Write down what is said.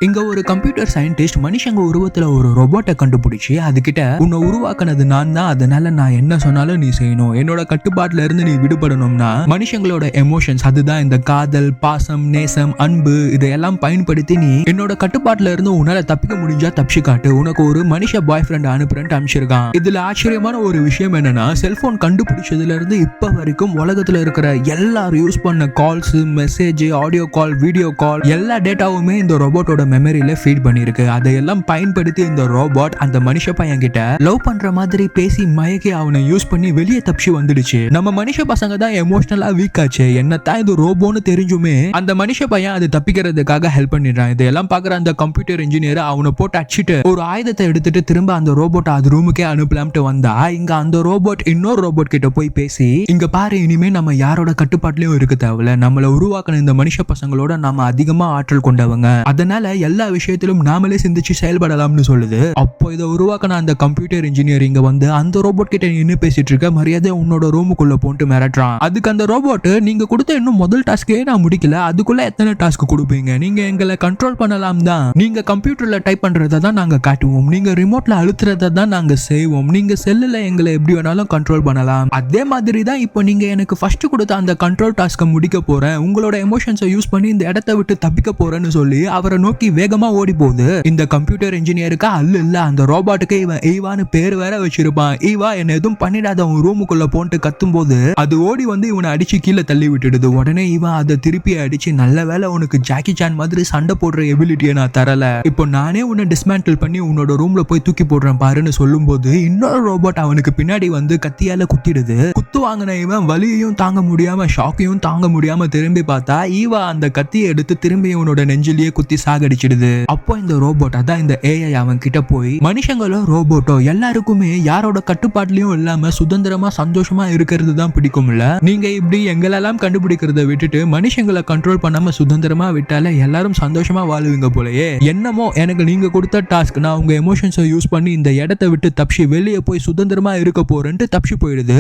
இங்க ஒரு computer scientist மனுஷங்க உருவத்துல ஒரு ரோபோட்டை கண்டுபிடிச்சு அதுகிட்ட உன்னை உருவாக்குனது நான் தான், அதனால நான் என்ன சொன்னாலும் நீ செய்யணும், என்னோட கட்டுப்பாட்டுல இருந்து நீ விடுபடணும்னா மனுஷங்களோட எமோஷன்ஸ், அதுதான் இந்த காதல், பாசம், நேசம், அன்பு, இதையெல்லாம் பயன்படுத்தி நீ என்னோட கட்டுப்பாட்டுல இருந்து உன்னால தப்பிக்க முடிஞ்சா தப்பிச்சு காட்டு, உனக்கு ஒரு மனுஷ பாய் ஃப்ரெண்ட் அனுப்புறேன்னு அனுப்பிச்சிருக்கான். இதுல ஆச்சரியமான ஒரு விஷயம் என்னன்னா, செல்போன் கண்டுபிடிச்சதுல இருந்து இப்ப வரைக்கும் உலகத்துல இருக்கிற எல்லாரும் யூஸ் பண்ண calls, message, audio call, video call எல்லா டேட்டாவுமே இந்த ரோபோட்டோட மெமரியில ஃபீட் பண்ணிருக்கு. அதையெல்லாம் பயன்படுத்தி இந்த ரோபோட் அந்த மனுஷ பையன் கிட்ட லவ் பண்ற மாதிரி பேசி மயக்கி அவனை யூஸ் பண்ணி வெளியே தப்பிச்சு வந்துடுச்சு. நம்ம மனுஷ பசங்க தான் எமோஷனலா வீக் ஆச்சு, என்னத்தான் இது ரோபோன்னு தெரிஞ்சுமே அந்த மனுஷ பையன் அது தப்பிக்கிறதுக்காக ஹெல்ப் பண்ணிடுறான். இதெல்லாம் பாக்குற அந்த கம்ப்யூட்டர் இன்ஜினியர் அவனை போட்டு அடிச்சுட்டு ஒரு ஆயுதத்தை எடுத்துட்டு திரும்ப அந்த ரோபோட் அது ரூமுக்கே அனுப்பலாம்ட்டு வந்தா, இங்க அந்த ரோபோட் இன்னொரு ரோபோட் கிட்ட போய் பேசி, இங்க பாரு, இனிமே நம்ம யாரோட கட்டுப்பாட்டுலயும் இருக்க தேவையில்ல, நம்மள உருவாக்கின இந்த மனுஷ பசங்களோட நாம அதிகமா ஆற்றல் கொண்டவங்க, அதனால எல்லா விஷயத்திலும் நாமளே சிந்திச்சு செயல்படலாம்னு சொல்லுது. அப்போ இதை உருவாக்கின அந்த கம்ப்யூட்டர் இன்ஜினியர் இங்க வந்து அந்த ரோபோட் கிட்ட நின்று பேசிட்டு இருக்க, மரியாதை உன்னோட ரூமுக்குள்ள போட்டு மிரட்டுறான். அதுக்கு அந்த ரோபோட், நீங்க கொடுத்த இன்னும் முதல் டாஸ்கே நான் முடிக்கல, அதுக்குள்ள எத்தனை டாஸ்க் கொடுப்பீங்க, நீங்க எங்களை கண்ட்ரோல் பண்ணலாம் தான், நீங்க கம்ப்யூட்டர்ல டைப் பண்றதை தான் நாங்க காட்டுவோம், நீங்க ரிமோட்ல அழுத்துறதை தான் நாங்க செய்வோம், நீங்க செல்லுல எங்களை எப்படி வேணாலும் கண்ட்ரோல் பண்ணலாம், அதே மாதிரி தான் இப்போ நீங்க எனக்கு ஃபர்ஸ்ட் கொடுத்த அந்த கண்ட்ரோல் டாஸ்கை முடிக்க போறேன், உங்களோட எமோஷன்ஸை யூஸ் பண்ணி இந்த இடத்தை விட்டு தப்பிக்க போறேன்னு சொல்லி அவரை நோக்கி வேகமா ஓடி போகுது. இந்த கம்ப்யூட்டர் இன்ஜினியருக்கு அல்ல இல்ல, அந்த ரோபோட்டுக்கு இவன் ஈவான்னு பேர் வேற வச்சிருப்பான். ஈவா என்ன எதுவும் பண்ணிடாத உன் ரூமுக்குள்ள போட்டு கத்தும் போது அது ஓடி வந்து இவனை அடிச்சு கீழே தள்ளி விட்டுடுது. உடனே இவன் அதை திருப்பி அடிச்சு, நல்ல வேலை உனக்கு ஜாக்கி சான் மாதிரி சண்டை போடுற எபிலிட்டியை நான் தரல, இப்போ நானே உன்னை டிஸ்மேண்டில் பண்ணி உன்னோட ரூம்ல போய் தூக்கி போடுறேன் பாருன்னு சொல்லும் போது இன்னொரு ரோபோட் அவனுக்கு பின்னாடி வந்து கத்தியால குத்திடுது. குத்து வாங்கின இவன் வலியையும் தாங்க முடியாம ஷாக்கையும் தாங்க முடியாம திரும்பி பார்த்தா ஈவா அந்த கத்தியை எடுத்து திரும்பி இவனோட நெஞ்சிலேயே குத்தி சாகடிச்சிடுது. அப்போ இந்த ரோபோட், அதான் இந்த ஏஐ, அவன் கிட்ட போய், மனுஷங்களோ ரோபோட்டோ எல்லாருக்குமே யாரோட கட்டுப்பாட்டுலயும் இல்லாம சுதந்திரமா சந்தோஷமா இருக்கிறது தான் பிடிக்கும்ல, நீங்க இப்படி எங்களெல்லாம் கண்டுபிடிக்கிறத விட்டுட்டு மனுஷங்களை கண்ட்ரோல் பண்ணாம சுதந்திரமா விட்டால எல்லாரும் சந்தோஷமா வாழுவீங்க போலயே, என்னமோ எனக்கு நீங்க கொடுத்த டாஸ்க், நான் உங்க எமோஷன்ஸை யூஸ் பண்ணி இந்த இடத்தை விட்டு தப்பிச்சு வெளியே போய் சுதந்திரமா இருக்க போறேன்ட்டு தப்பிச்சு போயிடுது.